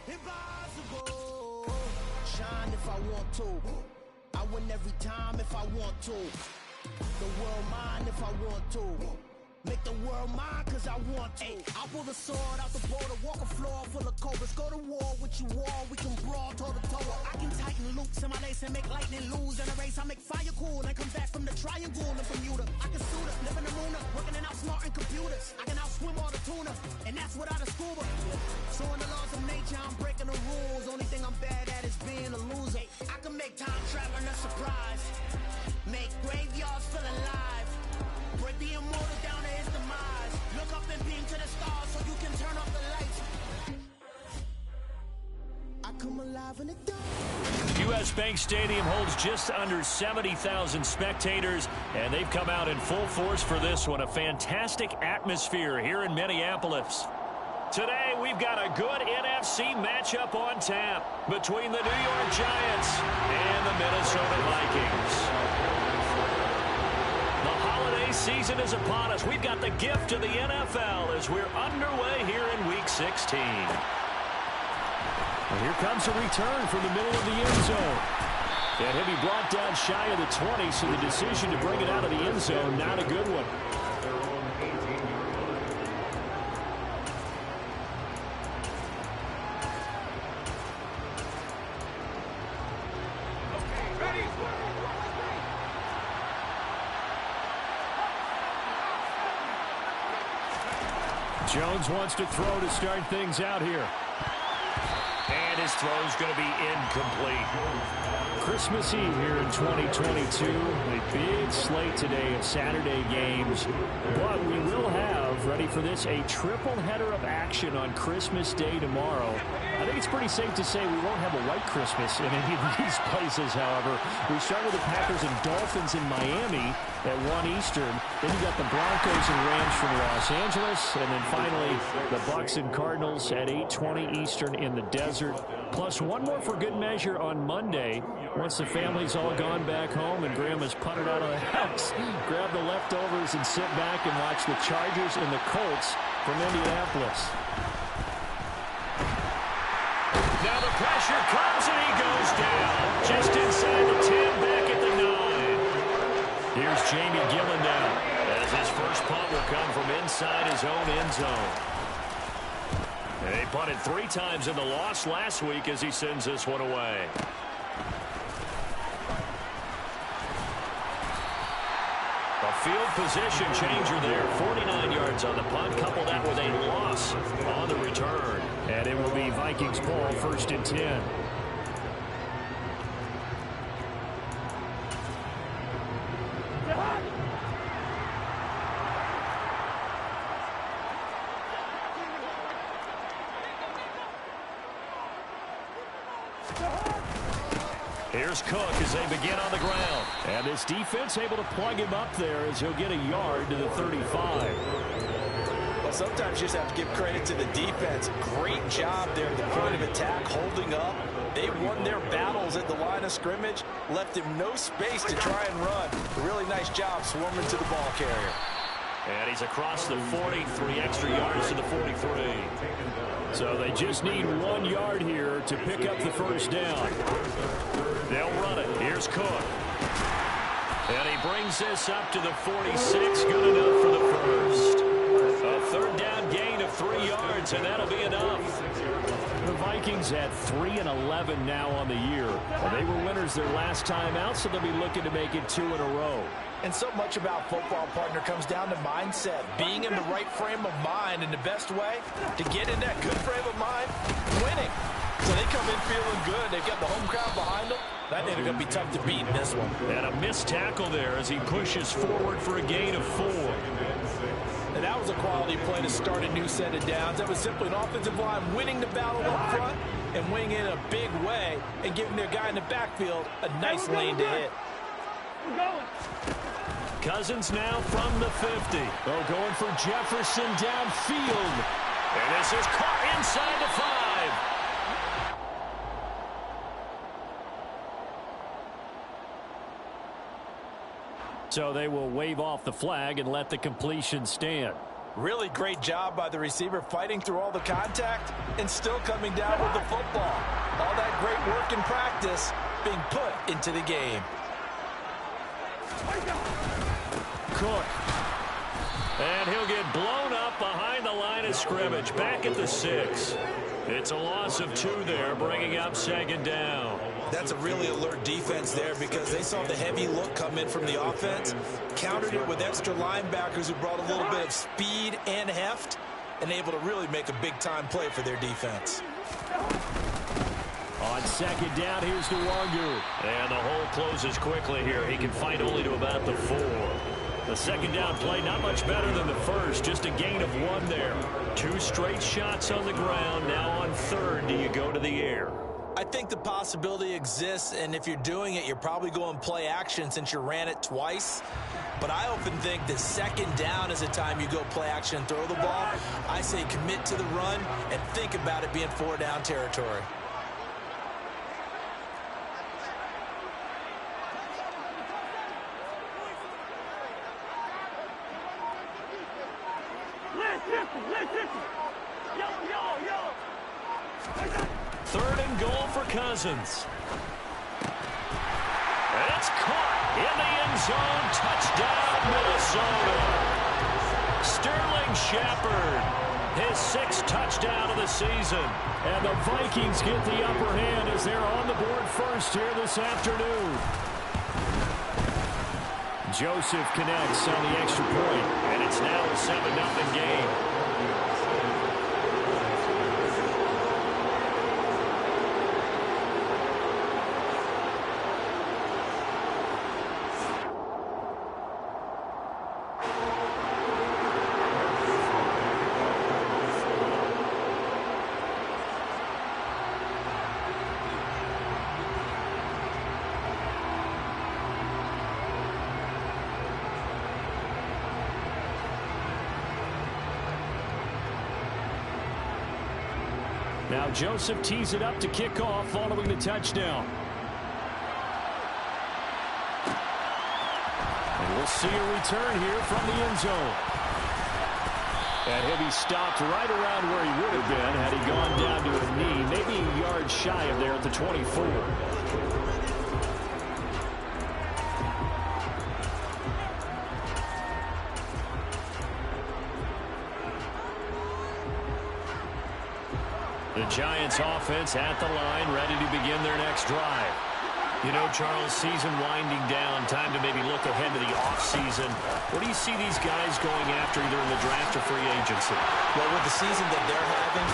Impossible. Shine if I want to. I win every time if I want to. The world mine if I want to. Make the world mine cause I want to. I'll pull the sword out the border, walk a floor full of cobras. Go to war with you all, we can brawl toe to toe. I can tighten loops in my lace and make lightning lose. In a race I make fire cool and come back from the triangle in Bermuda. I can suit up, live in the moon, working and outsmarting computers. I can outswim all the tuna, and that's without a scuba. So in the laws of nature I'm breaking the rules. Only thing I'm bad at is being a loser. I can make time traveling a surprise. Make graveyards feel alive. Break the immortal down to his demise. Look up and beam to the stars so you can turn off the lights. I come alive in the dark. U.S. Bank Stadium holds just under 70,000 spectators, and they've come out in full force for this one. A fantastic atmosphere here in Minneapolis. Today, we've got a good NFC matchup on tap between the New York Giants and the Minnesota Vikings. Season is upon us. We've got the gift of the NFL as we're underway here in Week 16. And here comes a return from the middle of the end zone. And he'll be brought down shy of the 20, so the decision to bring it out of the end zone, not a good one. Jones wants to throw to start things out here. And his throw's going to be incomplete. Christmas Eve here in 2022. A big slate today of Saturday games. But we will have, ready for this, a triple header of action on Christmas Day tomorrow. I think it's pretty safe to say we won't have a white Christmas in any of these places, however. We start with the Packers and Dolphins in Miami at 1 Eastern. Then you got the Broncos and Rams from Los Angeles. And then finally, the Bucs and Cardinals at 8:20 Eastern in the desert. Plus one more for good measure on Monday. Once the family's all gone back home and Grandma's puttered out of the house, grab the leftovers and sit back and watch the Chargers and the Colts from Indianapolis. Now the pressure comes and he goes down. Just inside the 10, back at the 9. Here's Jamie Gillen now, as his first punt will come from inside his own end zone. And they punted 3 times in the loss last week as he sends this one away. A field position changer there. 49 yards on the punt. Couple that with a loss on the return. And it will be Vikings ball, 1st and 10. Here's Cook as they begin on the ground. And this defense able to plug him up there as he'll get a yard to the 35. Well, sometimes you just have to give credit to the defense. Great job there at the point of attack, holding up. They won their battles at the line of scrimmage, left him no space to try and run. A really nice job swarming to the ball carrier. And he's across the 40, 3 extra yards to the 43. So they just need 1 yard here to pick up the first down. They'll run it. Here's Cook. And he brings this up to the 46. Good enough for the first. A 3rd down gain of 3 yards, and that'll be enough. The Vikings at 3-11 now on the year. Well, they were winners their last time out, so they'll be looking to make it 2 in a row. And so much about football, partner, comes down to mindset. Being in the right frame of mind, and the best way to get in that good frame of mind, winning. So they come in feeling good. They've got the home crowd behind them. That ain't going to be tough to beat in this one. And a missed tackle there as he pushes forward for a gain of 4. And that was a quality play to start a new set of downs. That was simply an offensive line winning the battle up front and winning in a big way and giving their guy in the backfield a nice lane to hit. We're going. Cousins now from the 50. Oh, going for Jefferson downfield. And this is caught inside the 5. So they will wave off the flag and let the completion stand. Really great job by the receiver fighting through all the contact and still coming down with the football. All that great work in practice being put into the game. Cook. And he'll get blown up behind the line of scrimmage. Back at the 6. It's a loss of 2 there, bringing up 2nd down. That's a really alert defense there because they saw the heavy look come in from the offense, countered it with extra linebackers who brought a little bit of speed and heft, and able to really make a big-time play for their defense. On 2nd down, here's Nwangu. And the hole closes quickly here. He can fight only to about the 4. The 2nd down play, not much better than the first. Just a gain of 1 there. 2 straight shots on the ground. Now on 3rd, do you go to the air? I think the possibility exists, and if you're doing it, you're probably going play action since you ran it twice. But I often think that 2nd down is a time you go play action and throw the ball. I say commit to the run and think about it being 4-down territory. Third and goal for Cousins. And it's caught in the end zone. Touchdown, Minnesota. Sterling Shepard, his 6th touchdown of the season. And the Vikings get the upper hand as they're on the board first here this afternoon. Joseph connects on the extra point, and it's now a 7-0 game. Now Joseph tees it up to kick off following the touchdown. And we'll see a return here from the end zone. And he'll be stopped right around where he would have been had he gone down to a knee, maybe a yard shy of there at the 24. The Giants offense at the line, ready to begin their next drive. You know, Charles, season winding down, time to maybe look ahead to the offseason. What do you see these guys going after either in the draft or free agency? Well, with the season that they're having,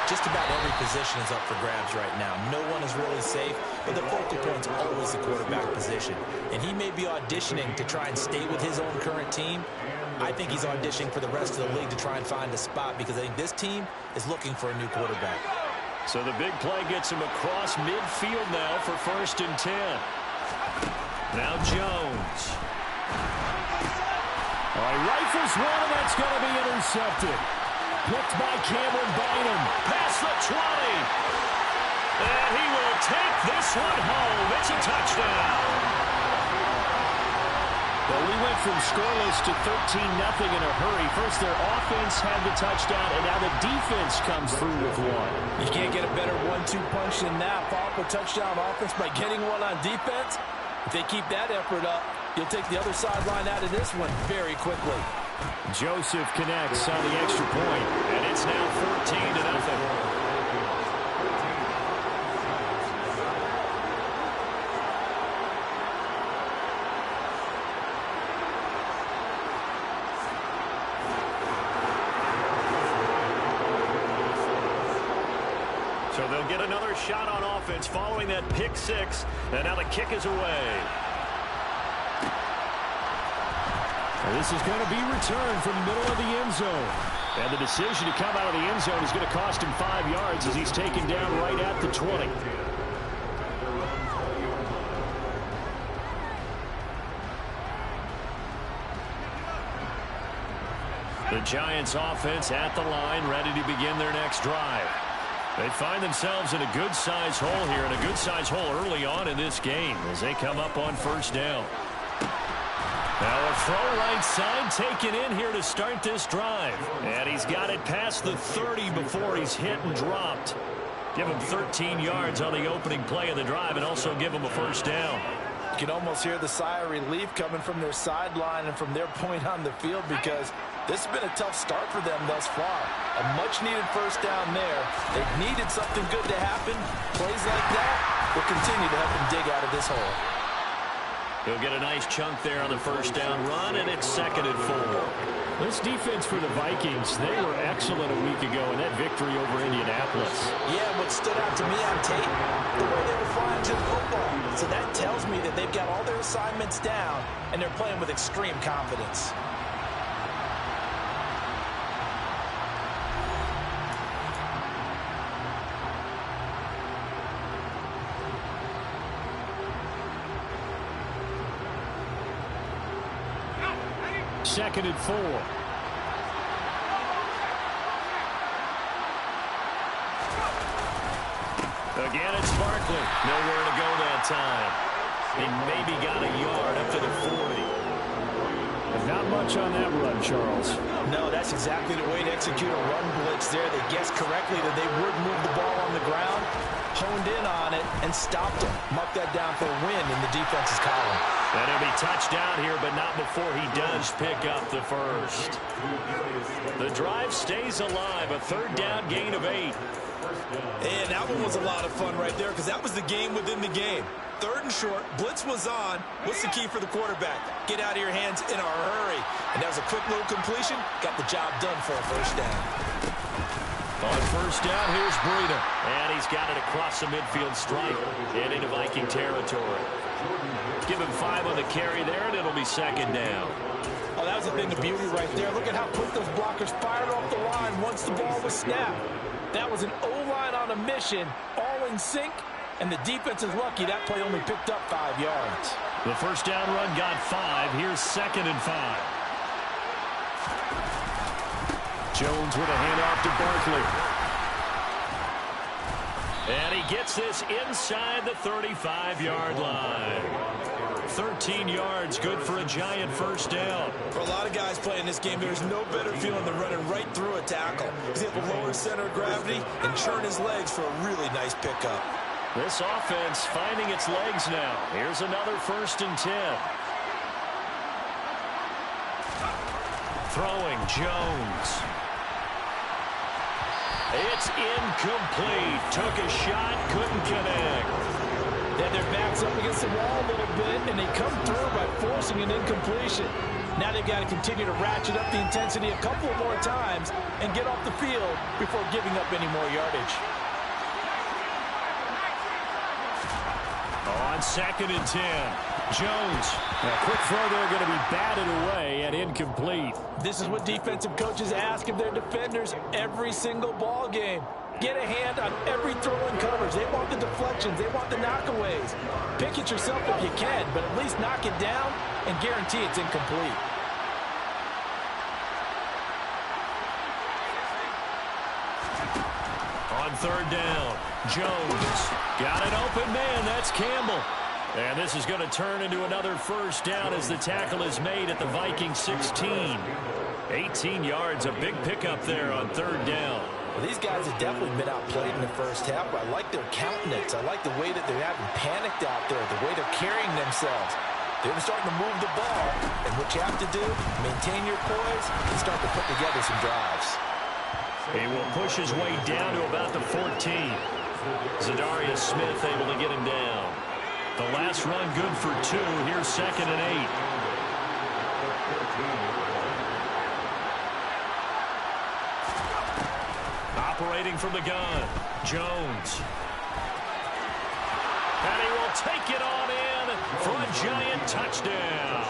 just about every position is up for grabs right now. No one is really safe, but the focal point's always the quarterback position. And he may be auditioning to try and stay with his own current team. I think he's auditioning for the rest of the league to try and find a spot because I think this team is looking for a new quarterback. So the big play gets him across midfield now for 1st and 10. Now Jones. All right, rifles one, and that's going to be intercepted. Picked by Cameron Bynum. Past the 20. And he will take this one home. It's a touchdown. Well, we went from scoreless to 13-0 in a hurry. First, their offense had the touchdown, and now the defense comes through with one. You can't get a better 1-2 punch than that. Follow up a touchdown offense by getting one on defense. If they keep that effort up, you'll take the other sideline out of this one very quickly. Joseph connects on the extra point, and it's now 14-0. So they'll get another shot on offense following that pick 6, and now the kick is away. And this is going to be returned from the middle of the end zone. And the decision to come out of the end zone is going to cost him 5 yards as he's taken down right at the 20. The Giants offense at the line, ready to begin their next drive. They find themselves in a good-sized hole here, and a good-sized hole early on in this game as they come up on 1st down. Now a throw right side taken in here to start this drive. And he's got it past the 30 before he's hit and dropped. Give him 13 yards on the opening play of the drive and also give him a first down. You can almost hear the sigh of relief coming from their sideline and from their point on the field because this has been a tough start for them thus far. A much-needed first down there. They've needed something good to happen. Plays like that will continue to help them dig out of this hole. He'll get a nice chunk there on the first down run, and it's 2nd and 4. This defense for the Vikings, they were excellent a week ago in that victory over Indianapolis. Yeah, what stood out to me on tape, the way they were flying to the football. So that tells me that they've got all their assignments down, and they're playing with extreme confidence. Second and 4. Again, it's Barkley. Nowhere to go that time. He maybe got a yard up to the 40. Not much on that run, Charles. No, that's exactly the way to execute a run blitz there. They guessed correctly that they would move the ball on the ground, honed in on it, and stopped him. Mark that down for a win in the defense's column. And he'll be touchdown here, but not before he does pick up the first. The drive stays alive. A 3rd down gain of 8. And that one was a lot of fun right there because that was the game within the game. 3rd and short, blitz was on. What's the key for the quarterback? Get out of your hands in a hurry. And that was a quick little completion. Got the job done for a first down. On first down, here's Breida. And he's got it across the midfield stripe and into Viking territory. Give him 5 on the carry there, and it'll be 2nd down. Oh, that was a thing of beauty right there. Look at how quick those blockers fired off the line once the ball was snapped. That was an O-line on a mission, all in sync, and the defense is lucky that play only picked up 5 yards. The first down run got 5. Here's 2nd and 5. Jones with a handoff to Barkley. And he gets this inside the 35-yard line. 13 yards, good for a giant first down. For a lot of guys playing this game, there's no better feeling than running right through a tackle. He's able to lower center of gravity and churn his legs for a really nice pickup. This offense finding its legs now. Here's another 1st and 10. Throwing Jones. It's incomplete. Took a shot, couldn't connect. They had their backs up against the wall a little bit, and they come through by forcing an incompletion. Now they've got to continue to ratchet up the intensity a couple more times and get off the field before giving up any more yardage. On 2nd and 10, Jones. A quick throw there going to be batted away and incomplete. This is what defensive coaches ask of their defenders every single ball game. Get a hand on every throw and coverage. They want the deflections. They want the knockaways. Pick it yourself if you can, but at least knock it down and guarantee it's incomplete. On 3rd down, Jones. Got an open man. That's Campbell. And this is going to turn into another first down as the tackle is made at the Viking 16. 18 yards, a big pickup there on 3rd down. Well, these guys have definitely been outplayed in the first half, but I like their countenance. I like the way that they're having panicked out there, the way they're carrying themselves. They're starting to move the ball, and what you have to do, maintain your poise and start to put together some drives. He will push his way down to about the 14. Zadarius Smith able to get him down. The last run good for 2. Here's 2nd and 8. Operating from the gun, Jones. And he will take it on in for a giant touchdown.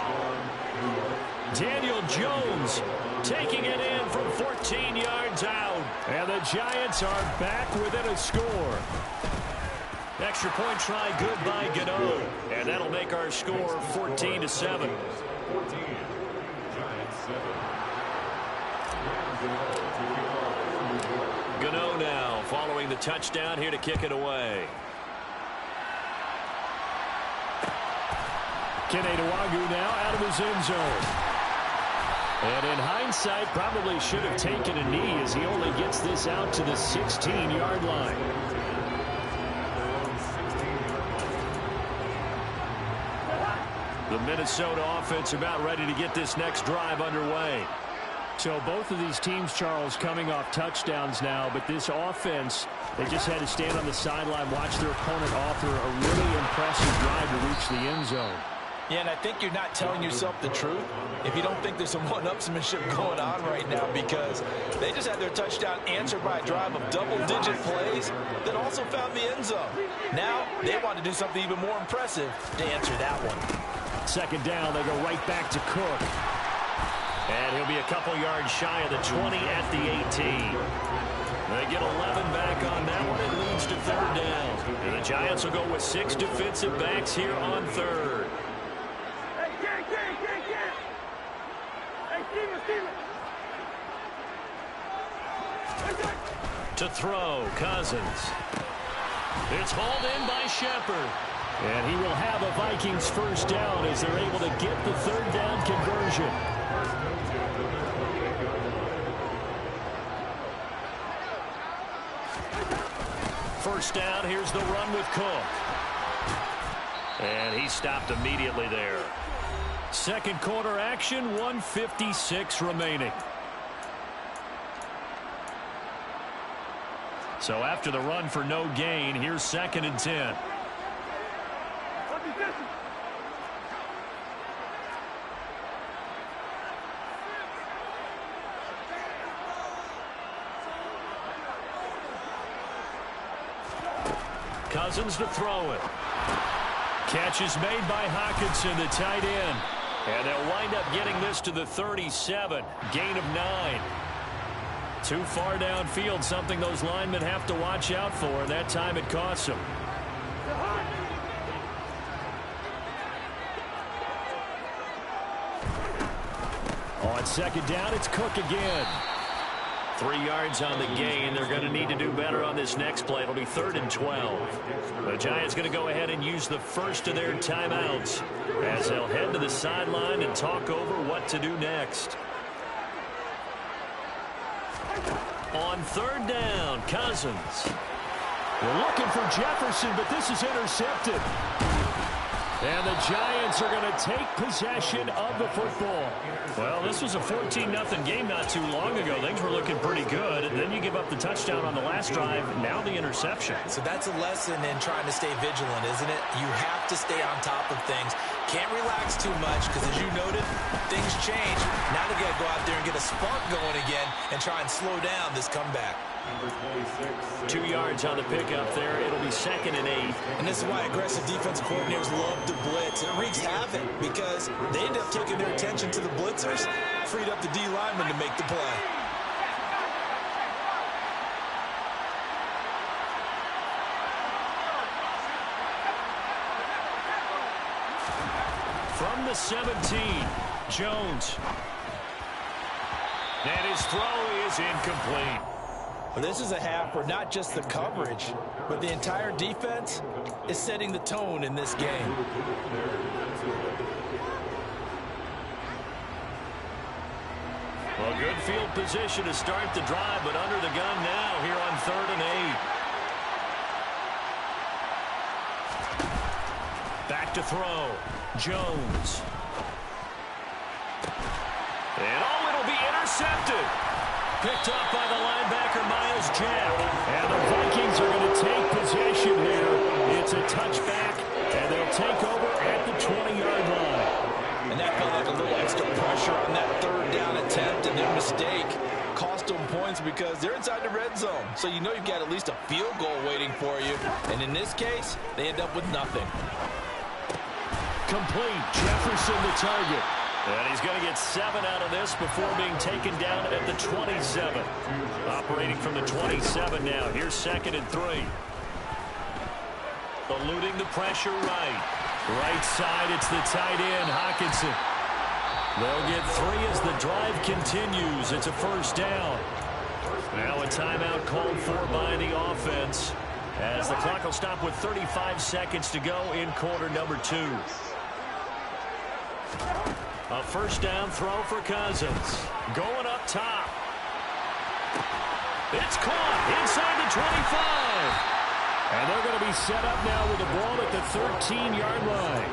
Daniel Jones taking it in from 14 yards out. And the Giants are back within a score. Extra point try good by Gano. And that'll make our score 14-7. Gano now following the touchdown here to kick it away. Keneduagu now out of his end zone. And in hindsight, probably should have taken a knee as he only gets this out to the 16-yard line. The Minnesota offense about ready to get this next drive underway. So both of these teams, Charles, coming off touchdowns now, but this offense, they just had to stand on the sideline, watch their opponent author a really impressive drive to reach the end zone. Yeah, and I think you're not telling yourself the truth if you don't think there's some one-upsmanship going on right now, because they just had their touchdown answered by a drive of double-digit plays that also found the end zone. Now they want to do something even more impressive to answer that one. Second down, they go right back to Cook. And he'll be a couple yards shy of the 20 at the 18. They get 11 back on that one. It leads to third down. And the Giants will go with 6 defensive backs here on third. To throw, Cousins. It's hauled in by Shepard. And he will have a Vikings first down as they're able to get the third down conversion. First down, here's the run with Cook. And he stopped immediately there. Second quarter action, 1:56 remaining. So after the run for no gain, here's 2nd and 10. Cousins to throw it. Catch is made by Hockenson, the tight end. And they'll wind up getting this to the 37. Gain of 9. Too far downfield, something those linemen have to watch out for, and that time it costs them. On second down, it's Cook again. 3 yards on the gain. They're going to need to do better on this next play. It'll be 3rd and 12. The Giants going to go ahead and use the first of their timeouts as they'll head to the sideline and talk over what to do next. On third down, Cousins. We're looking for Jefferson, but this is intercepted. And the Giants are going to take possession of the football. Well, this was a 14-0 game not too long ago. Things were looking pretty good. And then you give up the touchdown on the last drive. Now the interception. So that's a lesson in trying to stay vigilant, isn't it? You have to stay on top of things. Can't relax too much because, as you noted, things change. Now they got to go out there and get a spark going again and try and slow down this comeback. 2 yards on the pickup there. It'll be 2nd and 8. And this is why aggressive defense coordinators love to blitz. It wreaks havoc because they end up taking their attention to the blitzers, freed up the D lineman to make the play. From the 17, Jones. And his throw is incomplete. Well, this is a half where not just the coverage, but the entire defense is setting the tone in this game. Well, good field position to start the drive, but under the gun now here on 3rd and 8. Back to throw. Jones. And it'll be intercepted. Picked up by the linebacker, Miles Jack. And the Vikings are going to take possession here. It's a touchback, and they'll take over at the 20-yard line. And that felt like a little extra pressure on that 3rd down attempt, and their mistake cost them points because they're inside the red zone. So you know you've got at least a field goal waiting for you. And in this case, they end up with nothing. Complete. Jefferson the target. And he's going to get 7 out of this before being taken down at the 27. Operating from the 27 now. Here's 2nd and 3. Eluding the pressure right. Right side, it's the tight end, Hockenson. They'll get 3 as the drive continues. It's a first down. Now a timeout called for by the offense, as the clock will stop with 35 seconds to go in quarter number 2. A first down throw for Cousins. Going up top. It's caught inside the 25. And they're going to be set up now with the ball at the 13-yard line.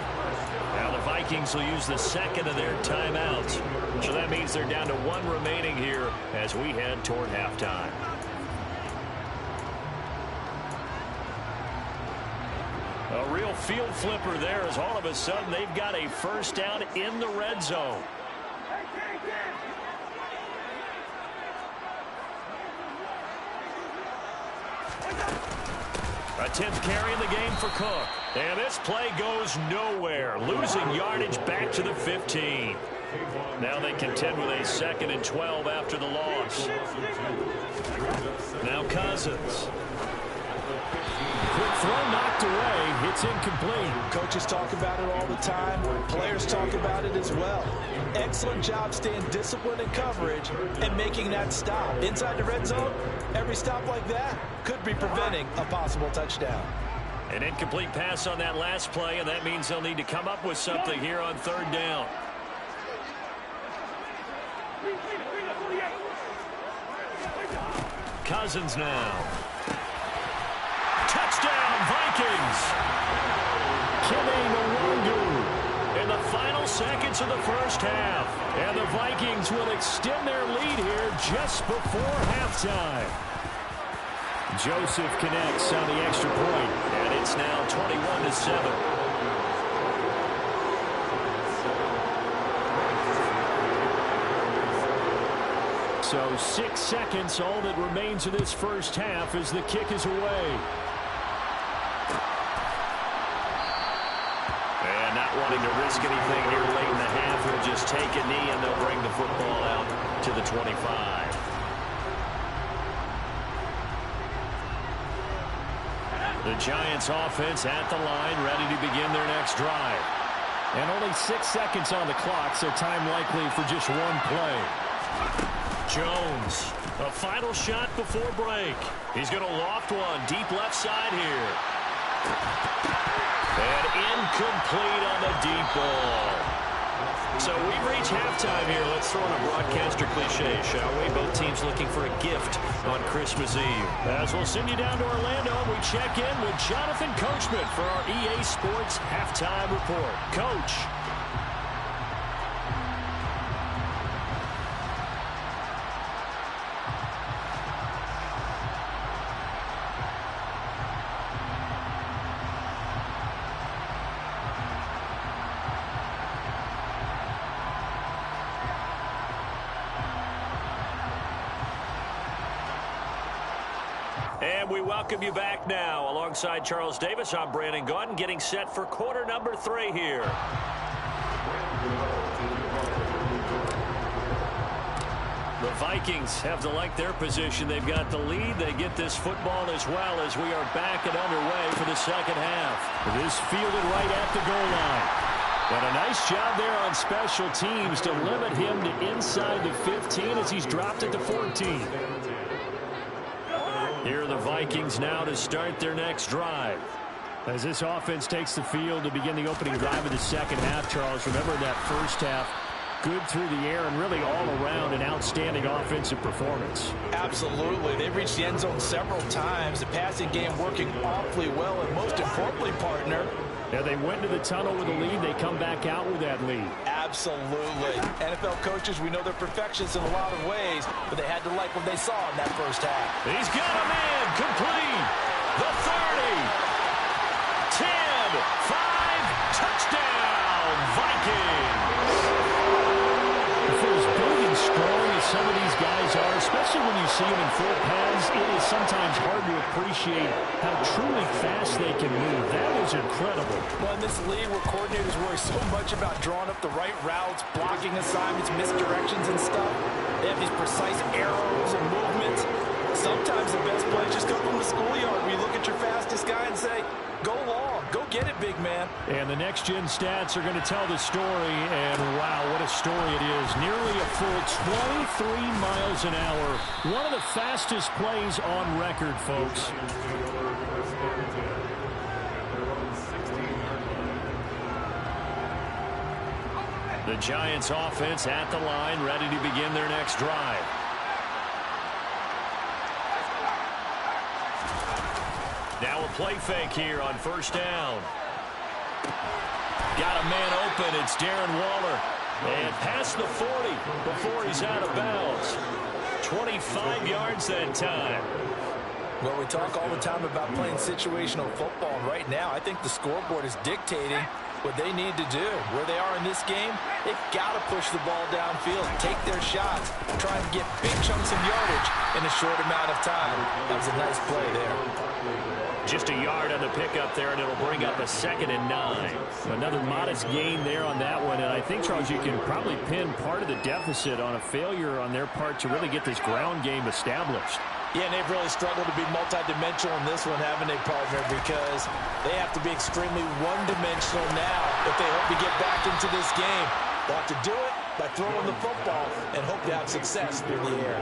Now the Vikings will use the second of their timeouts. So that means they're down to one remaining here as we head toward halftime. A real field flipper there as all of a sudden they've got a first down in the red zone. A 10th carry in the game for Cook. And this play goes nowhere. Losing yardage back to the 15. Now they contend with a 2nd and 12 after the loss. Now Cousins. Quick throw knocked away. It's incomplete. Coaches talk about it all the time. Players talk about it as well. Excellent job staying disciplined in coverage and making that stop. Inside the red zone, every stop like that could be preventing a possible touchdown. An incomplete pass on that last play, and that means they'll need to come up with something here on 3rd down. Cousins now. Touchdown, Vikings! Kime Nwangu in the final seconds of the first half. And the Vikings will extend their lead here just before halftime. Joseph connects on the extra point, and it's now 21-7. So 6 seconds, all that remains of this first half as the kick is away. And not wanting to risk anything here late in the half, he'll just take a knee and they'll bring the football out to the 25. The Giants offense at the line, ready to begin their next drive. And only 6 seconds on the clock, so time likely for just one play. Jones, a final shot before break. He's going to loft one deep left side here. And incomplete on the deep ball. So we've reached halftime here. Let's throw in a broadcaster cliche, shall we? Both teams looking for a gift on Christmas Eve. As we'll send you down to Orlando, we check in with Jonathan Coachman for our EA Sports Halftime Report. Coach. And we welcome you back now. Alongside Charles Davis, I'm Brandon Gaudin, getting set for quarter number 3 here. The Vikings have to like their position. They've got the lead. They get this football as well as we are back and underway for the second half. This fielded right at the goal line. And a nice job there on special teams to limit him to inside the 15 as he's dropped at the 14. Here are the Vikings now to start their next drive. As this offense takes the field to begin the opening drive of the second half, Charles, remember that first half, good through the air and really all around an outstanding offensive performance. Absolutely. They've reached the end zone several times. The passing game working awfully well, and most importantly, partner, yeah, they went to the tunnel with a lead. They come back out with that lead. Absolutely. NFL coaches, we know they're perfectionists in a lot of ways, but they had to like what they saw in that first half. He's got a man complete. The 30. 10. 5. Touchdown. Vikings. For as big and strong as some of these guys are, especially when you see them in full pads, it is sometimes hard to appreciate how truly fast they can move. That was incredible. Well, in this league where coordinators worry so much about drawing up the right routes, blocking assignments, misdirections and stuff, they have these precise arrows and movements. Sometimes the best plays just come from the schoolyard where you look at your fastest guy and say, go long, go get it, big man. And the next-gen stats are going to tell the story, and wow, what a story it is. Nearly a full 23 miles an hour. One of the fastest plays on record, folks. The Giants offense at the line, ready to begin their next drive. Now a play fake here on first down. Got a man open. It's Darren Waller. And past the 40 before he's out of bounds. 25 yards that time. Well, we talk all the time about playing situational football. And right now, I think the scoreboard is dictating what they need to do. Where they are in this game, they've got to push the ball downfield, take their shots, try and get big chunks of yardage in a short amount of time. That was a nice play there. Just a yard on the pickup there, and it'll bring up a 2nd and 9. Another modest gain there on that one, and I think, Charles, you can probably pin part of the deficit on a failure on their part to really get this ground game established. Yeah, and they've really struggled to be multidimensional in this one, haven't they, partner? Because they have to be extremely one-dimensional now if they hope to get back into this game. They'll have to do it by throwing the football and hope to have success through the air.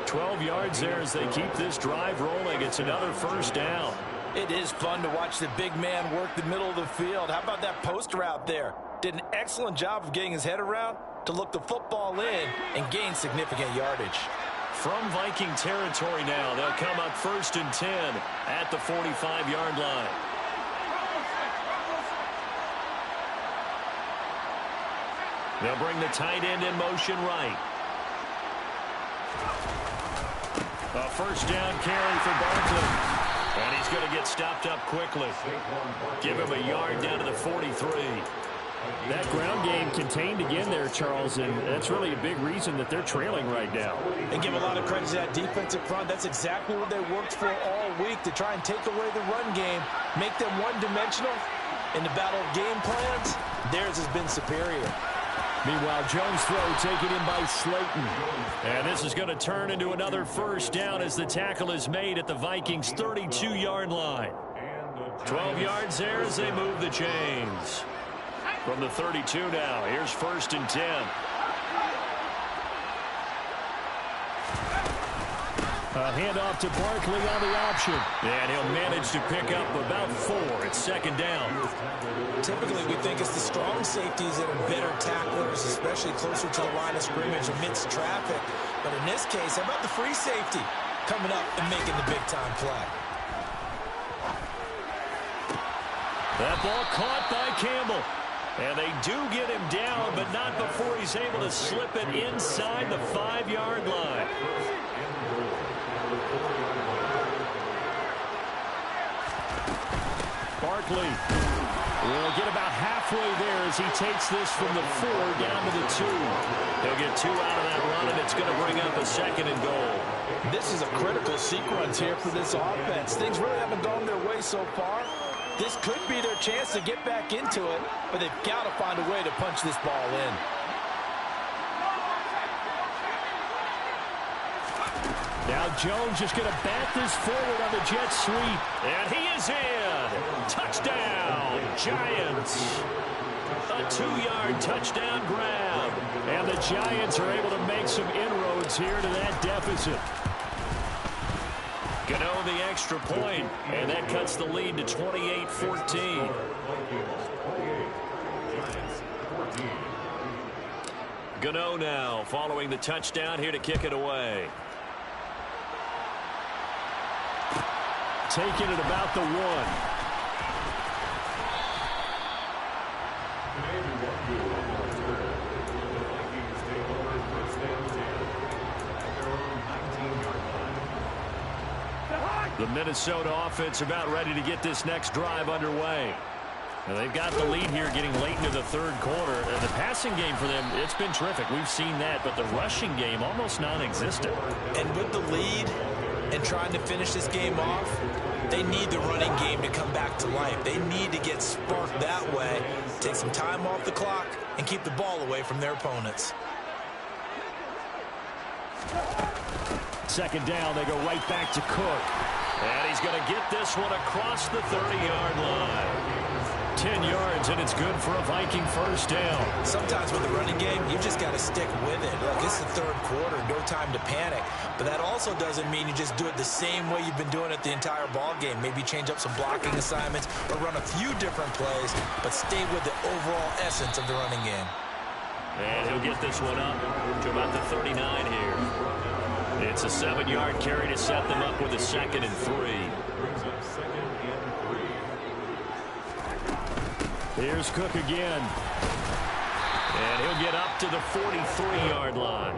12 yards there as they keep this drive rolling. It's another first down. It is fun to watch the big man work the middle of the field. How about that post route there? Did an excellent job of getting his head around to look the football in and gain significant yardage. From Viking territory now, they'll come up 1st and 10 at the 45-yard line. They'll bring the tight end in motion right. A first down carry for Barkley. And he's going to get stopped up quickly. Give him a yard down to the 43. That ground game contained again there, Charles, and that's really a big reason that they're trailing right now. And give a lot of credit to that defensive front. That's exactly what they worked for all week, to try and take away the run game, make them one-dimensional. In the battle of game plans, theirs has been superior. Meanwhile, Jones' throw taken in by Slayton. And this is going to turn into another first down as the tackle is made at the Vikings' 32-yard line. 12 yards there as they move the chains. From the 32 now, here's 1st and 10. A handoff to Barkley on the option. And he'll manage to pick up about 4. It's 2nd down. Typically, we think it's the strong safeties that are better tacklers, especially closer to the line of scrimmage amidst traffic. But in this case, how about the free safety coming up and making the big-time play? That ball caught by Campbell. And they do get him down, but not before he's able to slip it inside the 5-yard line. Barkley will get about halfway there as he takes this from the 4 down to the 2. He'll get 2 out of that run, and it's going to bring up a 2nd and goal. This is a critical sequence here for this offense. Things really haven't gone their way so far. This could be their chance to get back into it, but they've got to find a way to punch this ball in. Now Jones just going to bat this forward on the jet sweep. And he is in. Touchdown, Giants. A 2-yard touchdown grab. And the Giants are able to make some inroads here to that deficit. Gano the extra point, and that cuts the lead to 28-14. Gano now following the touchdown here to kick it away. Taking it about the 1. The Minnesota offense about ready to get this next drive underway. Now they've got the lead here getting late into the 3rd quarter. And the passing game for them, it's been terrific. We've seen that, but the rushing game almost non-existent. And with the lead and trying to finish this game off, they need the running game to come back to life. They need to get sparked that way, take some time off the clock, and keep the ball away from their opponents. 2nd down, they go right back to Cook. And he's going to get this one across the 30-yard line. 10 yards, and it's good for a Viking first down. Sometimes with the running game, you just got to stick with it. Look, it's the 3rd quarter, no time to panic. But that also doesn't mean you just do it the same way you've been doing it the entire ball game. Maybe change up some blocking assignments or run a few different plays, but stay with the overall essence of the running game. And he'll get this one up to about the 39 here. It's a 7-yard carry to set them up with a 2nd and 3. Here's Cook again. And he'll get up to the 43-yard line.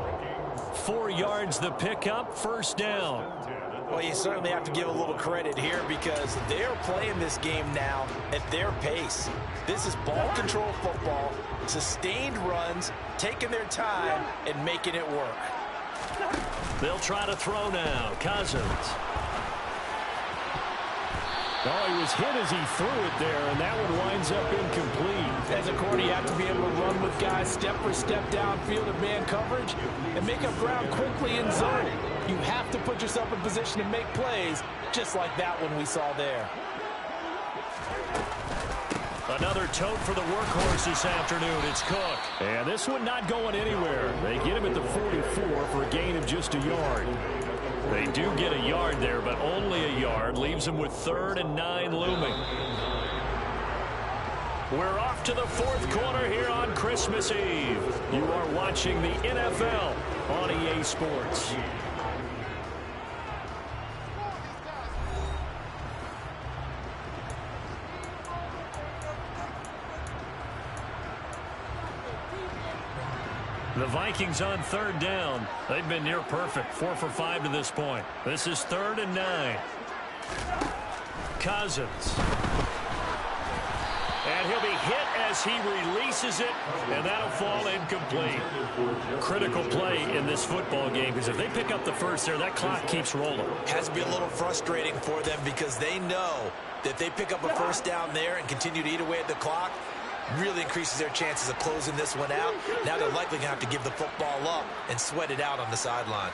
4 yards the pickup, 1st down. Well, you certainly have to give a little credit here because they're playing this game now at their pace. This is ball control football, sustained runs, taking their time, and making it work. They'll try to throw now. Cousins. Oh, he was hit as he threw it there, and that one winds up incomplete. As a corner, you have to be able to run with guys step for step downfield in man coverage and make up ground quickly in zone. You have to put yourself in position to make plays, just like that one we saw there. Another tote for the workhorse this afternoon. It's Cook. And this one not going anywhere. They get him at the 44 for a gain of just a yard. They do get a yard there, but only a yard. Leaves them with 3rd and 9 looming. We're off to the 4th quarter here on Christmas Eve. You are watching the NFL on EA Sports. The Vikings on 3rd down. They've been near perfect. 4 for 5 to this point. This is 3rd and 9. Cousins. And he'll be hit as he releases it, and that'll fall incomplete. Critical play in this football game because if they pick up the first there, that clock keeps rolling. Has to be a little frustrating for them because they know that they pick up a 1st down there and continue to eat away at the clock, really increases their chances of closing this one out. Now they're likely going to have to give the football up and sweat it out on the sideline.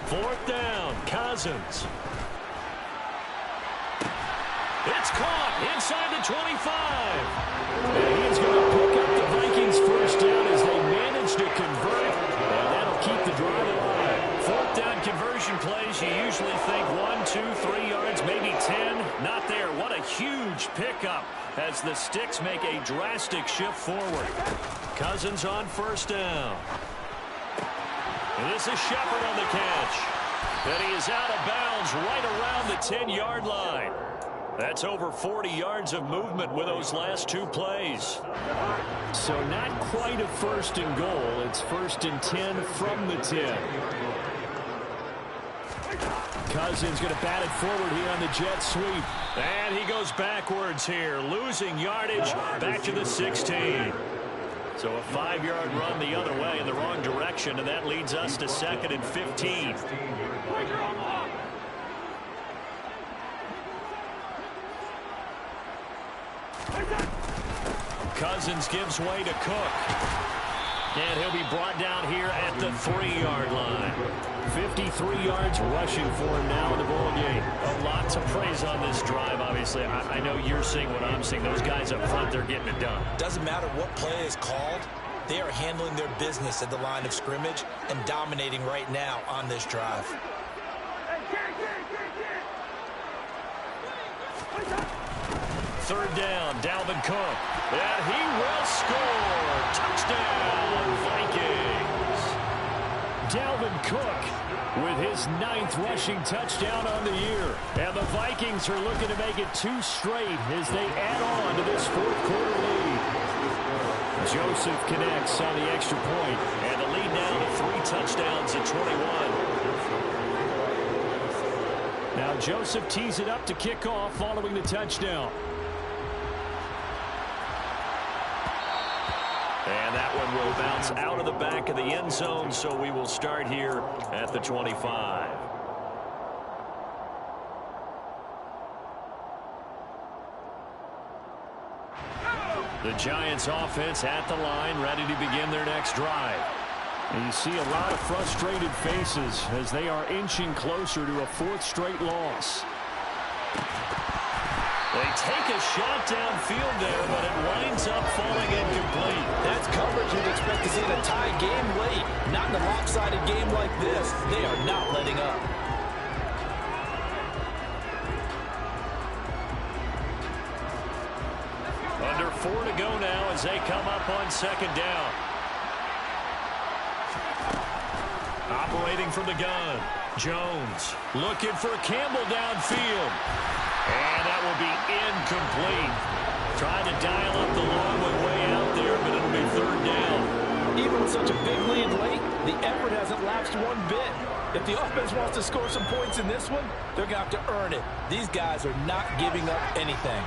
Fourth down, Cousins. It's caught inside the 25. And he's going to pick up the Vikings' 1st down as they manage to convert, and that'll keep the drive alive. 4th down conversion plays, you usually think 1, 2, 3 yards, maybe 10. Not there. What a huge pickup as the Sticks make a drastic shift forward. Cousins on 1st down. And this is Shepard on the catch. And he is out of bounds right around the 10-yard line. That's over 40 yards of movement with those last 2 plays. So not quite a 1st and goal. It's 1st and 10 from the 10. Cousins going to bat it forward here on the jet sweep. And he goes backwards here, losing yardage back to the 16. So a 5-yard run the other way in the wrong direction, and that leads us to 2nd and 15. Cousins gives way to Cook. And he'll be brought down here at the 3-yard line. 53 yards rushing for him now in the ball game. A lot to praise on this drive, obviously. I know you're seeing what I'm seeing. Those guys up front, they're getting it done. Doesn't matter what play is called. They are handling their business at the line of scrimmage and dominating right now on this drive. Third down, Dalvin Cook. And he will score. Touchdown, Vikings. Dalvin Cook with his 9th rushing touchdown on the year. And the Vikings are looking to make it 2 straight as they add on to this 4th quarter lead. Joseph connects on the extra point, and the lead now to 3 touchdowns at 21. Now Joseph tees it up to kick off following the touchdown. And that one will bounce out of the back of the end zone, so we will start here at the 25. The Giants offense at the line, ready to begin their next drive. And you see a lot of frustrated faces as they are inching closer to a 4th straight loss. They take a shot downfield there, but it winds up falling incomplete. That's coverage you'd expect to see in a tie game late. Not in a lopsided game like this. They are not letting up. 4 to go now as they come up on second down. Operating from the gun, Jones looking for Campbell downfield. And that will be incomplete. Trying to dial up the long way out there, but it'll be third down. Even with such a big lead late, the effort hasn't lapsed one bit. If the offense wants to score some points in this one, they're going to have to earn it. These guys are not giving up anything.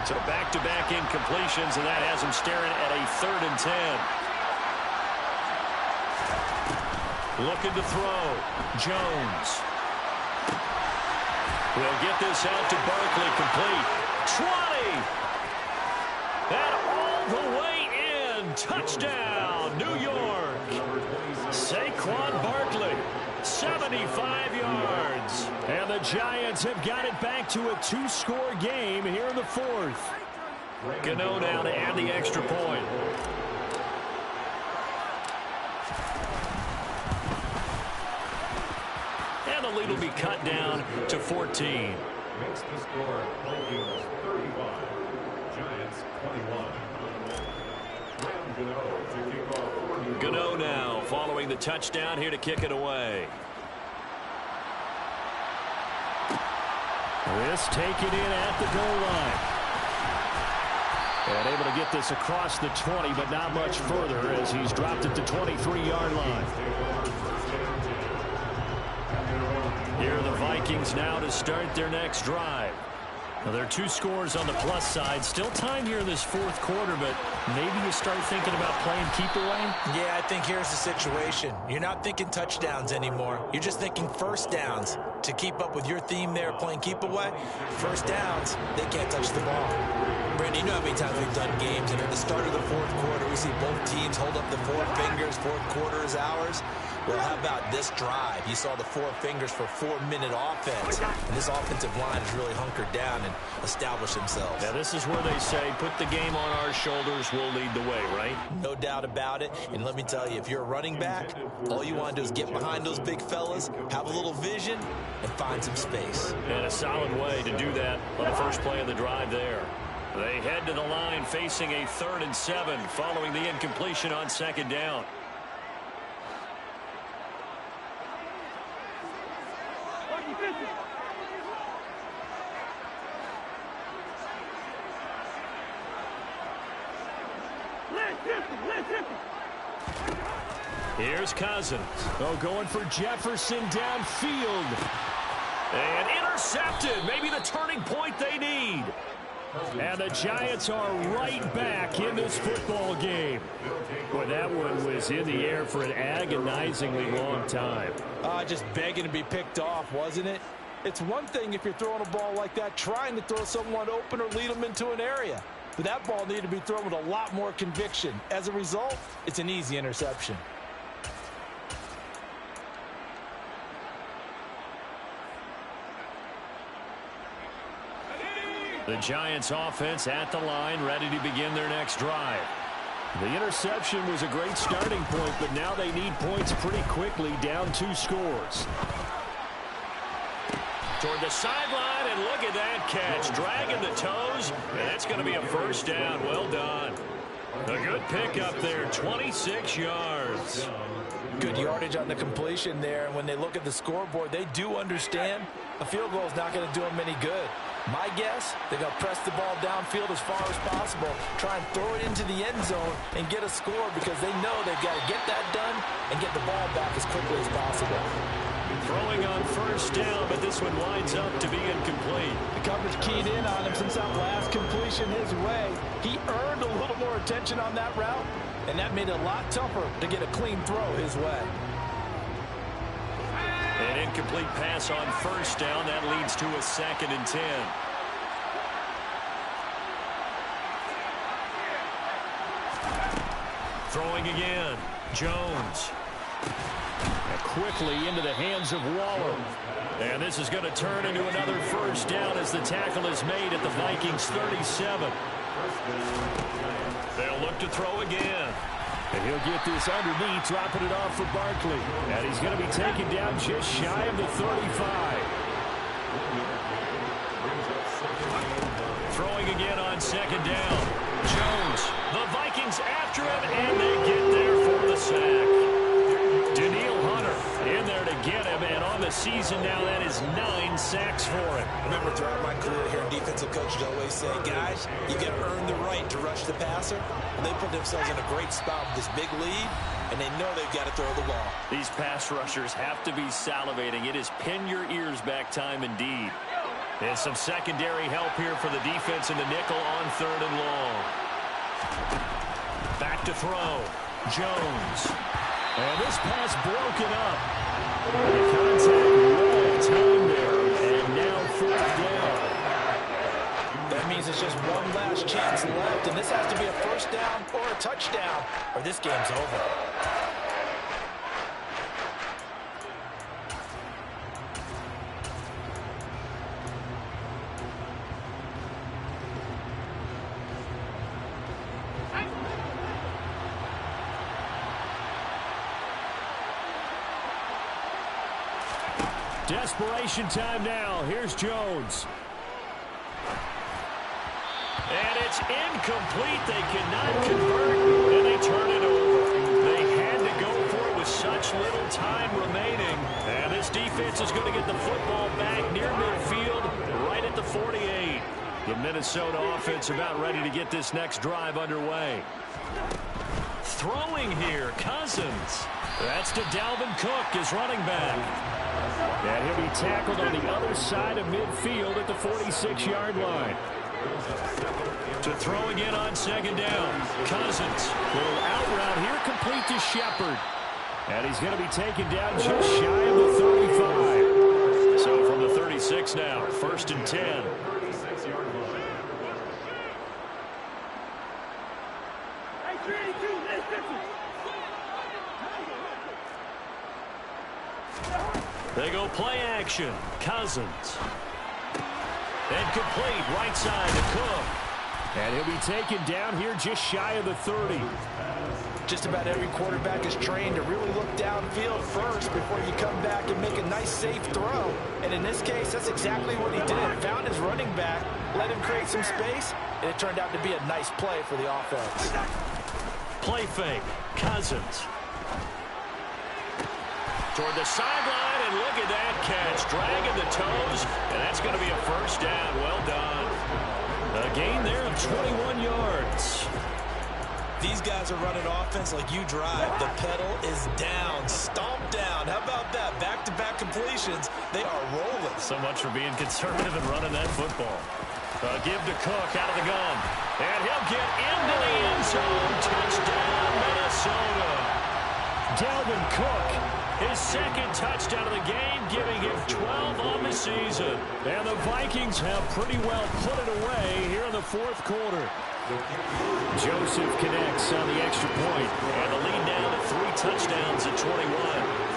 So back-to-back incompletions, and that has them staring at a 3rd and 10. Looking to throw. Jones. We'll get this out to Barkley, complete. 20. And all the way in. Touchdown, New York. Saquon Barkley, 75 yards. And the Giants have got it back to a 2-score game here in the 4th. Gano now to add the extra point. And the lead will be cut down to 14. Makes the score Vikings 35, Giants 21. Gano now following the touchdown here to kick it away. This taken in at the goal line. And able to get this across the 20, but not much further as he's dropped it to 23-yard line. Here are the Vikings now to start their next drive. Now, there are 2 scores on the plus side. Still time here in this 4th quarter, but maybe you start thinking about playing keep away? Yeah, I think here's the situation. You're not thinking touchdowns anymore. You're just thinking first downs. To keep up with your theme there, playing keep away, first downs, they can't touch the ball. Brandon, you know how many times we've done games, and at the start of the 4th quarter, we see both teams hold up the 4 fingers, 4th quarter is ours. Well, how about this drive? You saw the 4 fingers for 4-minute offense. And this offensive line has really hunkered down and established themselves. Now, this is where they say, put the game on our shoulders, we'll lead the way, right? No doubt about it. And let me tell you, if you're a running back, all you want to do is get behind those big fellas, have a little vision, and find some space. And a solid way to do that on the first play of the drive there. They head to the line facing a 3rd and 7 following the incompletion on second down. Here's Cousins. Oh, going for Jefferson downfield. And intercepted. Maybe the turning point they need. And the Giants are right back in this football game. Boy, that one was in the air for an agonizingly long time. Just begging to be picked off, wasn't it? It's one thing if you're throwing a ball like that, trying to throw someone open or lead them into an area. But that ball needed to be thrown with a lot more conviction. As a result, it's an easy interception. The Giants offense at the line, ready to begin their next drive. The interception was a great starting point, but now they need points pretty quickly, down 2 scores. Toward the sideline, and look at that catch. Dragging the toes, and that's going to be a first down. Well done. A good pickup there, 26 yards. Good yardage on the completion there, and when they look at the scoreboard, they do understand a field goal is not going to do them any good. My guess, they're going to press the ball downfield as far as possible, try and throw it into the end zone and get a score because they know they've got to get that done and get the ball back as quickly as possible. Throwing on first down, but this one winds up to be incomplete. The coverage keyed in on him since that last completion his way. He earned a little more attention on that route, and that made it a lot tougher to get a clean throw his way. An incomplete pass on first down. That leads to a 2nd and 10. Throwing again. Jones. And quickly into the hands of Waller. And this is going to turn into another first down as the tackle is made at the Vikings 37. They'll look to throw again. And he'll get this underneath, dropping it off for Barkley. And he's going to be taken down just shy of the 35. Throwing again on second down. Jones, the Vikings after him, and they get there for the sack. Daniil Hunter in there to get him, and on the season now, that is 9 sacks for him. Remember, throughout my career here, defensive coaches always say, guys, you got to earn the right to rush the passer. And they put themselves in a great spot with this big lead, and they know they've got to throw the ball. These pass rushers have to be salivating. It is pin your ears back time indeed. And some secondary help here for the defense in the nickel on 3rd and long. Back to throw. Jones. And this pass broken up. The contact well timed there. And now 4th down. That means it's just one last chance left, and this has to be a 1st down or a touchdown, or this game's over. Desperation time now. Here's Jones. And it's incomplete. They cannot convert, and they turn it over. They had to go for it with such little time remaining. And this defense is going to get the football back near midfield, right at the 48. The Minnesota offense about ready to get this next drive underway. Throwing here, Cousins. That's to Dalvin Cook, his running back. And he'll be tackled on the other side of midfield at the 46-yard line. To throw again on 2nd down. Cousins. Little out route here, complete to Shepard. And he's going to be taken down just shy of the 35. So from the 36 now, 1st and 10. They go play action. Cousins. And complete right side to Cook. And he'll be taken down here just shy of the 30. Just about every quarterback is trained to really look downfield first before you come back and make a nice, safe throw. And in this case, that's exactly what he did. Found his running back, let him create some space, and it turned out to be a nice play for the offense. Play fake. Cousins. Toward the sideline, and look at that catch. Dragging the toes, and that's going to be a 1st down. Well done. A gain there of 21 yards. These guys are running offense like you drive. The pedal is down, stomped down. How about that? Back-to-back completions. They are rolling. So much for being conservative and running that football. Give to Cook out of the gun. And he'll get into the end zone. Touchdown, Minnesota. Dalvin Cook, his 2nd touchdown of the game, giving him 12 on the season. And the Vikings have pretty well put it away here in the 4th quarter. Joseph connects on the extra point, and the lead now to 3 touchdowns at 21.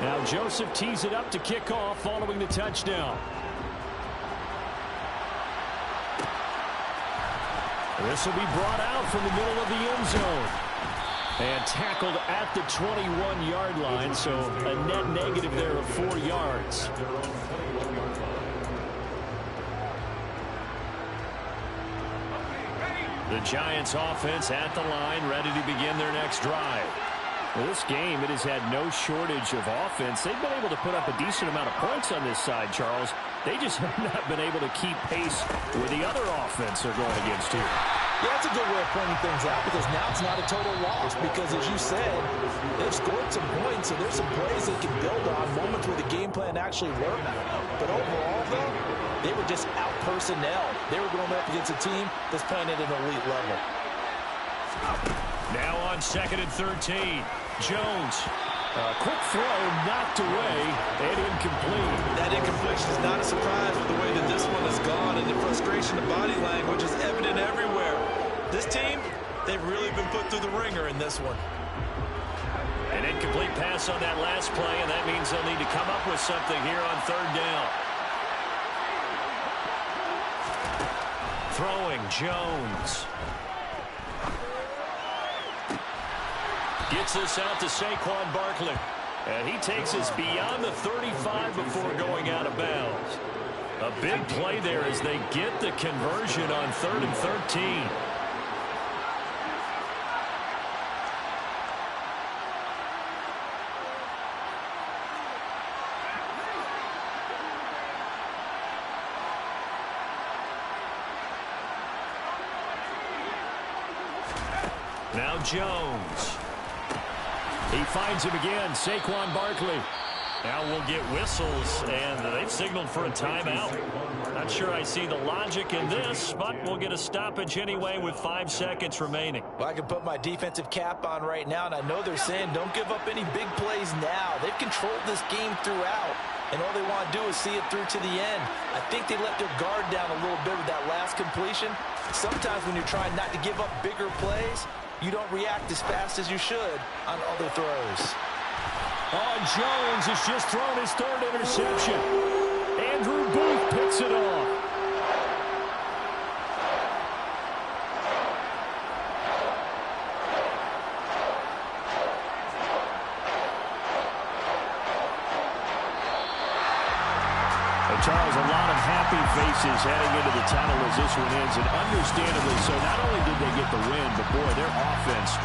Now Joseph tees it up to kick off following the touchdown. This will be brought out from the middle of the end zone. And tackled at the 21-yard line, so a net negative there of 4 yards. The Giants offense at the line, ready to begin their next drive. Well, this game, it has had no shortage of offense. They've been able to put up a decent amount of points on this side, Charles. They just have not been able to keep pace with the other offense they're going against here. Yeah, that's a good way of pointing things out, because now it's not a total loss, because as you said, they've scored some points, and there's some plays they can build on, moments where the game plan actually worked. But overall, though, they were just out-personnel. They were going up against a team that's playing at an elite level. Now on 2nd and 13, Jones. A quick throw knocked away and incomplete. That incompletion is not a surprise with the way that this one has gone, and the frustration of body language is evident everywhere. This team, they've really been put through the ringer in this one. An incomplete pass on that last play, and that means they'll need to come up with something here on 3rd down. Throwing, Jones. Gets this out to Saquon Barkley. And he takes us beyond the 35 before going out of bounds. A big play there as they get the conversion on 3rd and 13. Now Jones. He finds him again, Saquon Barkley. Now we'll get whistles, and they've signaled for a timeout. Not sure I see the logic in this, but we'll get a stoppage anyway with 5 seconds remaining. Well, I can put my defensive cap on right now, and I know they're saying don't give up any big plays now. They've controlled this game throughout, and all they want to do is see it through to the end. I think they let their guard down a little bit with that last completion. Sometimes when you're trying not to give up bigger plays, you don't react as fast as you should on other throws. Oh, Jones has just thrown his 3rd interception. Andrew Booth picks it off. Charles, a lot of happy faces heading into the tunnel as this one ends, and understandably so. Not only did they get the win, but boy, their offense.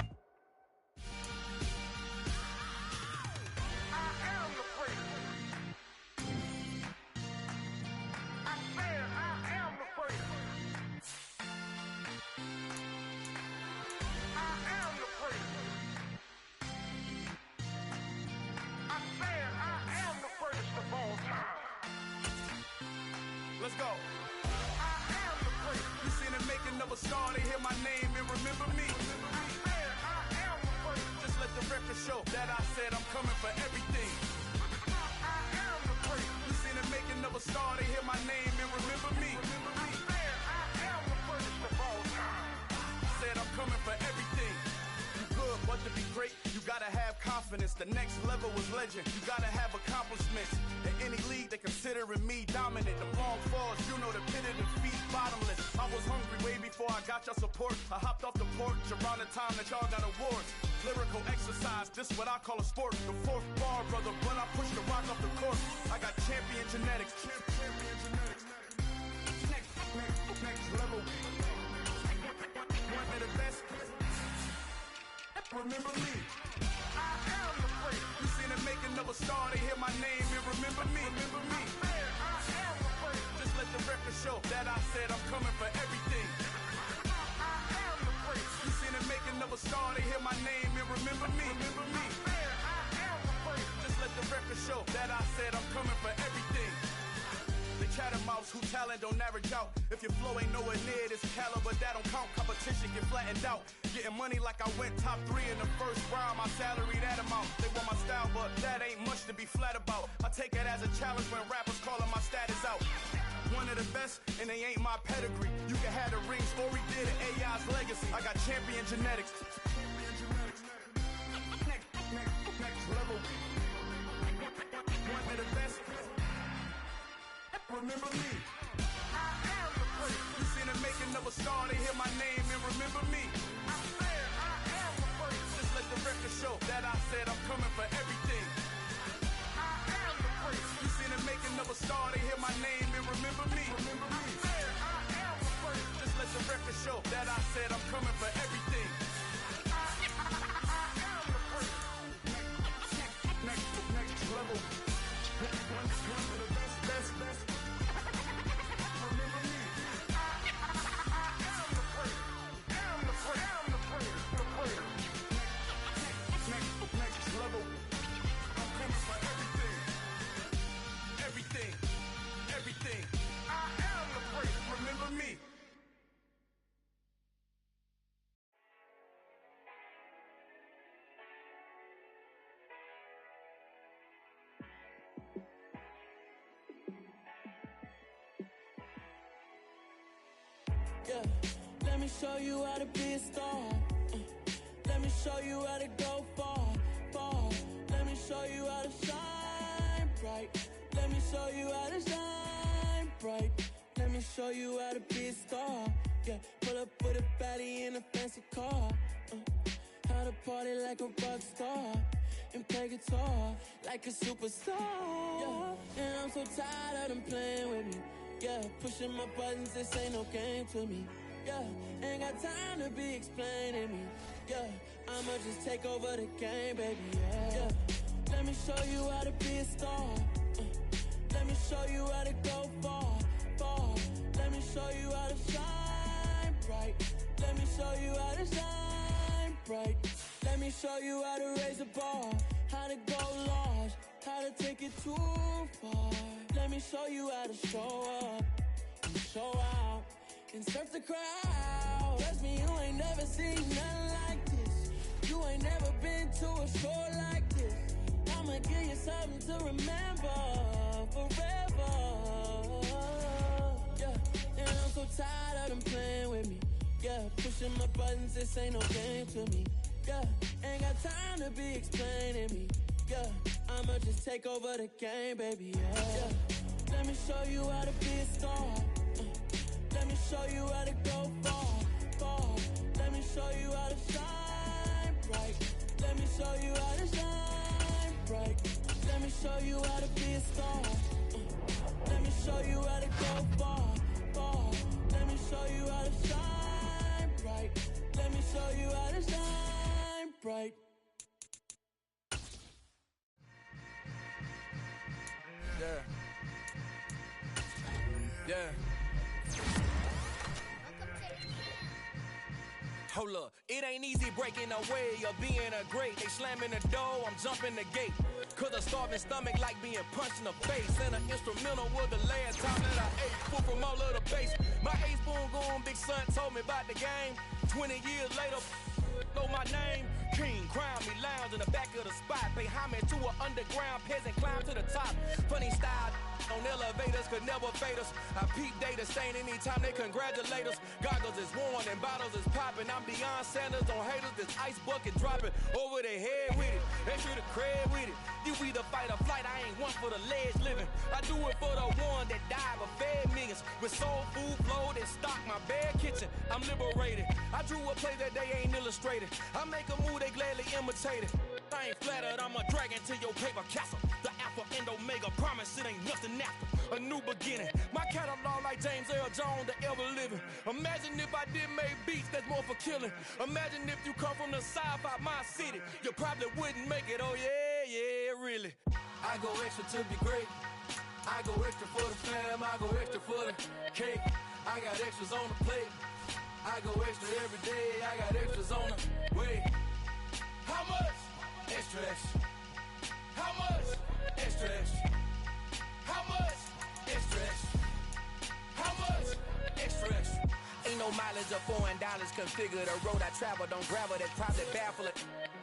Let's go. I am the great. You seen the making of a star, they hear my name and remember me. I am the great. Just let the record show that I said I'm coming for everything. I am the great. You seen the making of a star, they hear my name and remember me. I am the greatest of all time. Said I'm coming for everything. You good, but to be great, you gotta have confidence. The next level was legend. You gotta have accomplishments. In any league, they considering me dominant. The long falls, you know the pit of defeat, bottomless. I was hungry way before I got your support. I hopped off the porch around the time that y'all got awards. Lyrical exercise, this what I call a sport. The 4th bar, brother, when I push the rock off the court. I got champion genetics. Champion genetics. Next level. One of the best. Remember me. I am the great. You seen the making of a star, they hear my name and remember me. Remember me. I am the great. Just let the record show that I said I'm coming for everything. I am the great. You seen the making of a star, they hear my name and remember me. Remember me. I am the great. Just let the record show that I said I'm coming for everything. They chattermouths who talent don't average out. If your flow ain't nowhere near this caliber, that don't count. Competition get flattened out. Getting money like I went top 3 in the first round. My salary that amount. They want my style, but that ain't much to be flat about. I take it as a challenge when rappers calling my status out. One of the best, and they ain't my pedigree. You can have the rings, or we did it, AI's legacy. I got champion genetics. Next level. One of the best. Remember me. I am the great. You seen the making of a star, they hear my name and remember me. I am the great. Just let the record show that I said I'm coming for everything. I am the great. You seen the making of a star, they hear my name and remember me. Remember me. I am the great. Just let the record show that I said I'm coming for everything. I am the great. Next level. One of the best. Remember me. I am the great. Am the great. Next level. I'm coming for everything. Everything. I am the great. Remember me. Yeah, let me show you how to be a star. Let me show you how to go far. Let me show you how to shine bright. Let me show you how to shine bright. Let me show you how to be a star. Yeah, pull up with a baddie in a fancy car. how to party like a rock star and play guitar like a superstar. Yeah, and I'm so tired of them playing with me. Yeah, pushing my buttons, this ain't no game to me. Yeah, ain't got time to be explaining me. Yeah, I'ma just take over the game, baby. Yeah, let me show you how to be a star. Let me show you how to go far, far. Let me show you how to shine bright. Let me show you how to shine bright. Let me show you how to raise the bar, how to go large, how to take it too far. Let me show you how to show up and show out and surf the crowd. Trust me, you ain't never seen nothing like this. You ain't never been to a show like this. I'ma give you something to remember forever. Yeah, and I'm so tired of them playing with me. Yeah, pushing my buttons, this ain't no game to me. Yeah, ain't got time to be explaining me. Yeah, I'ma just take over the game, baby. Yeah, let me show you how to be a star. Let me show you how to go far, far. Let me show you how to shine bright. Let me show you how to shine bright. Let me show you how to be a star. Let me show you how to go far, far. Let me show you how to shine bright. Let me show you how to shine bright. Yeah. Yeah. Hold up, it ain't easy breaking away or being a great. They slamming the door, I'm jumping the gate. Cause a starving stomach like being punched in the face. And an instrumental was the last time that I ate. Full from all of the bass. My ace spoon going, big son told me about the game. 20 years later, know my name. King, crown me, lounge in the back of the spot. Pay homage to an underground peasant, climb to the top. Funny style on elevators could never fade us. I peep data stain anytime they congratulate us. Goggles is worn and bottles is popping. I'm Deion Sanders on haters, this ice bucket dropping over their head with it. Extra the cred with it. You either fight or flight, I ain't one for the ledge living. I do it for the one that died but fed millions. With soul food flowed and stock my bad kitchen. I'm liberated. I drew a play that they ain't illustrated. I make a move, they gladly imitate it. I ain't flattered, I'm a dragon to your paper castle. The alpha and omega, promise it ain't nothing after. A new beginning. My catalog like James Earl Jones, the ever living. Imagine if I did make beats that's more for killing. Imagine if you come from the south out my city. You probably wouldn't make it, oh yeah, yeah, really. I go extra to be great. I go extra for the fam, I go extra for the cake. I got extras on the plate. I go extra every day, I got extras on the way. How much? Extra, extra. How much? Extra, extra. How much? Extra, extra. How much? Extra, extra. Ain't no mileage of $4 configure the road I travel. Don't gravel, that's probably baffling.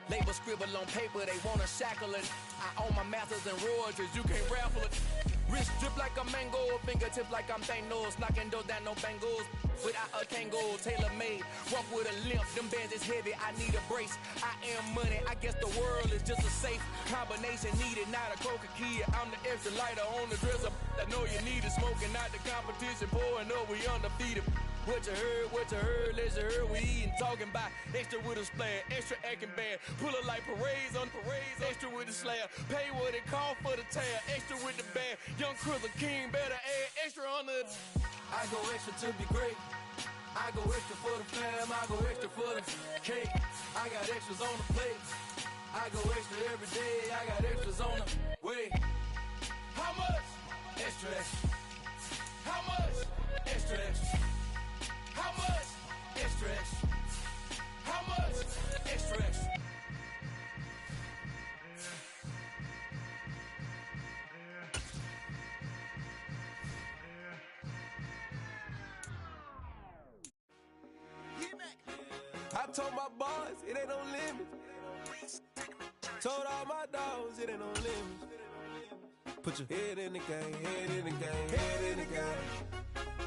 Label scribble on paper, they wanna shackle it. I own my masters and royalties, you can't raffle it. Wrist drip like a mango, fingertips like I'm Thanos. Knocking doors down, no bangles. Without a Kango, tailor-made. Walk with a limp, them bands is heavy, I need a brace. I am money, I guess the world is just a safe combination needed, not a coca key. I'm the extra lighter on the dresser. I know you need it, smoking out the competition, pouring up, we undefeated. What you heard, let's heard, we eatin', talking about extra with a splash, extra acting bad, pull it like parades on parades, extra with the slab, pay what it cost for the tab, extra with the band, young Crystal King, better add extra on the. I go extra to be great, I go extra for the fam, I go extra for the cake, I got extras on the plate, I go extra every day, I got extras on the way. How much? Extra, extra. How much? Extra, extra. How much? Extra, extra. How much? Extra, extra. I told my boys it ain't no limit. Told all my dogs it ain't no limit. Put your head in the game, head in the game, head in the game.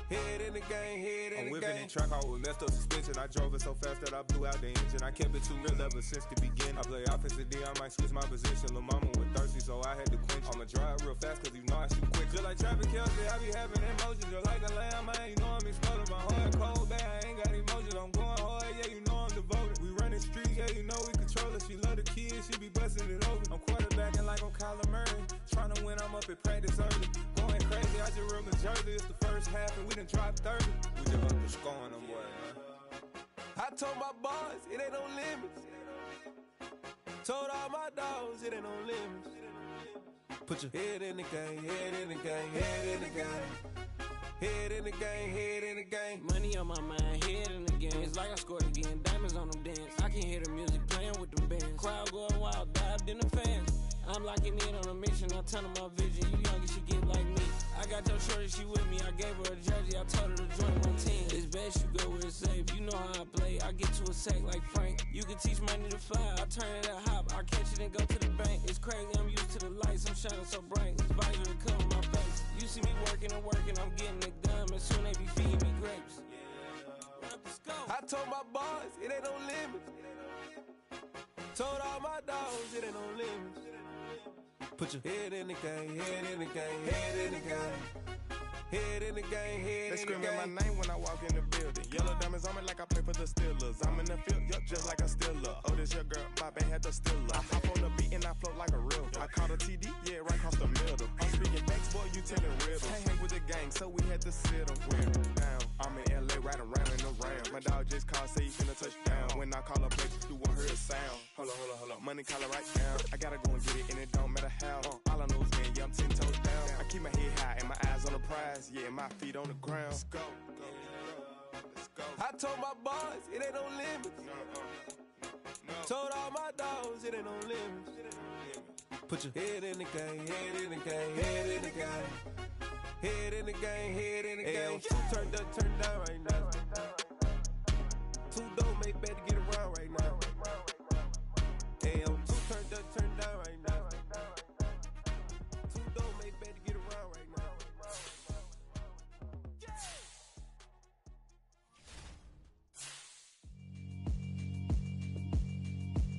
Head in the game, head in the game. I'm whipping in track, I was messed up suspension. I drove it so fast that I blew out the engine. I kept it too real ever since the beginning. I play offensive D, I might switch my position. Lil' mama was thirsty, so I had to quench. I'ma drive real fast, cause you know I shoot quick. Just like traffic Kelsey, I be having emotions. Just like a lamb, man, you know I'm exploding. My heart cold, bad, I ain't got emotions. I'm going hard, yeah, you know I'm devoted. We running streets, yeah, you know we can early. Going crazy, I just rode the jersey. It's the first half and we done dropped 30. We just up the score on them boys, man. I told my boys, it ain't no limits. Told all my dogs, it ain't no limits. Put your head in the game, head in the game, head in the game. Head in the game, head in the game. Money on my mind, head in the game. It's like I scored again, diamonds on them dance. I can hear the music playing with them bands. Crowd going wild, dived in the fans. I'm locking in on a mission, I tell her my vision. You young, she get like me. I got your shorty, she with me. I gave her a jersey, I told her to join my team. It's best you go where it's safe. You know how I play. I get to a sack like Frank. You can teach money to fly. I turn it a hop. I catch it and go to the bank. It's crazy, I'm used to the lights. I'm shining so bright. This visor to cover my face. You see me working and working. I'm getting it done. And soon they be feeding me grapes. I told my boys, it ain't no limits. Told all my dogs, it ain't no limits. Put your head in the game, head in the game, head in the game. Head in the game, head They in the game. screaming my name when I walk in the building. Yellow diamonds on me like I play for the Steelers. I'm in the field, yup, just like a Steeler. Oh, this your girl, my band had the Steeler. I hop on the beat and I float like a real. I caught a TD, yeah, right across the middle. I'm speaking facts, boy, you telling riddles. Can't hang with the gang, so we had to sit them down. I'm in LA, riding round and around. My dog just called, say he finna touch down. When I call a place, you won't hear a sound. Hold on. Money calling right down. I gotta go and get it, and it don't matter how. All I know is, man, yeah, I'm 10 toes down. I keep my head high and my eyes on the prize. Yeah, my feet on the ground. Let's go. I told my boys, it ain't no limits. Told all my dogs, it ain't no limits. Put your head in the game, head in the game, head in the game. Head in the game, head in the game. Two turned up, turned down right now. Two don't make better get around right now. Hey, two turned up, turned down right now. Two don't make better get around right now.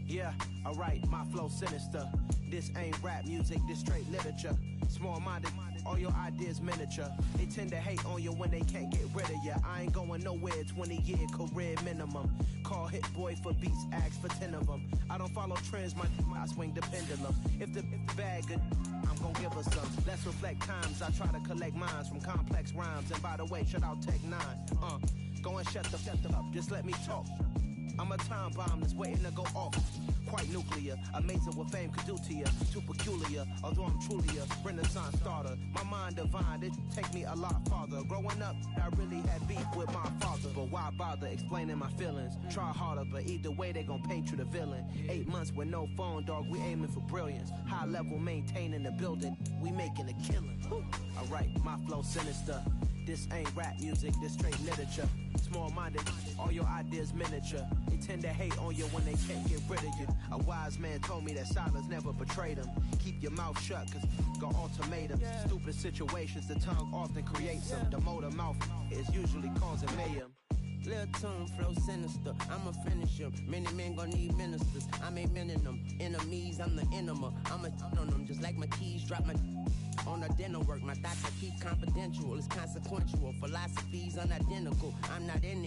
Yeah, alright, my flow sinister. This ain't rap music, this straight literature. Small-minded, all your ideas miniature. They tend to hate on you when they can't get rid of you. I ain't going nowhere, 20-year career minimum. Call Hit Boy for beats, ask for 10 of them. I don't follow trends, I swing the pendulum. If the bag good, I'm gon' give her some. Let's reflect times, I try to collect minds from complex rhymes. And by the way, shout out Tech 9. Go and shut the up, just let me talk. I'm a time bomb that's waiting to go off. Quite nuclear, amazing what fame could do to you. Too peculiar, although I'm truly a renaissance starter. My mind divine, it take me a lot farther. Growing up, I really had beef with my father. But why bother explaining my feelings? Try harder, but either way they gon' paint you the villain. 8 months with no phone, dog, we aiming for brilliance. High level maintaining the building, we making a killing. Alright, my flow sinister. This ain't rap music, this straight literature. Small-minded, all your ideas miniature. They tend to hate on you when they can't get rid of you. A wise man told me that silence never betrayed him. Keep your mouth shut, cause got ultimatums. Stupid situations, the tongue often creates them. The motor mouth is usually causing mayhem. Lil' tune, flow sinister, I'ma finish him. Many men gon' need ministers, I ain't mending them. Enemies, I'm the enema, I'ma on them. Just like my keys, drop my on the dinner work. My thoughts I keep confidential, it's consequential. Philosophies unidentical, I'm not in it.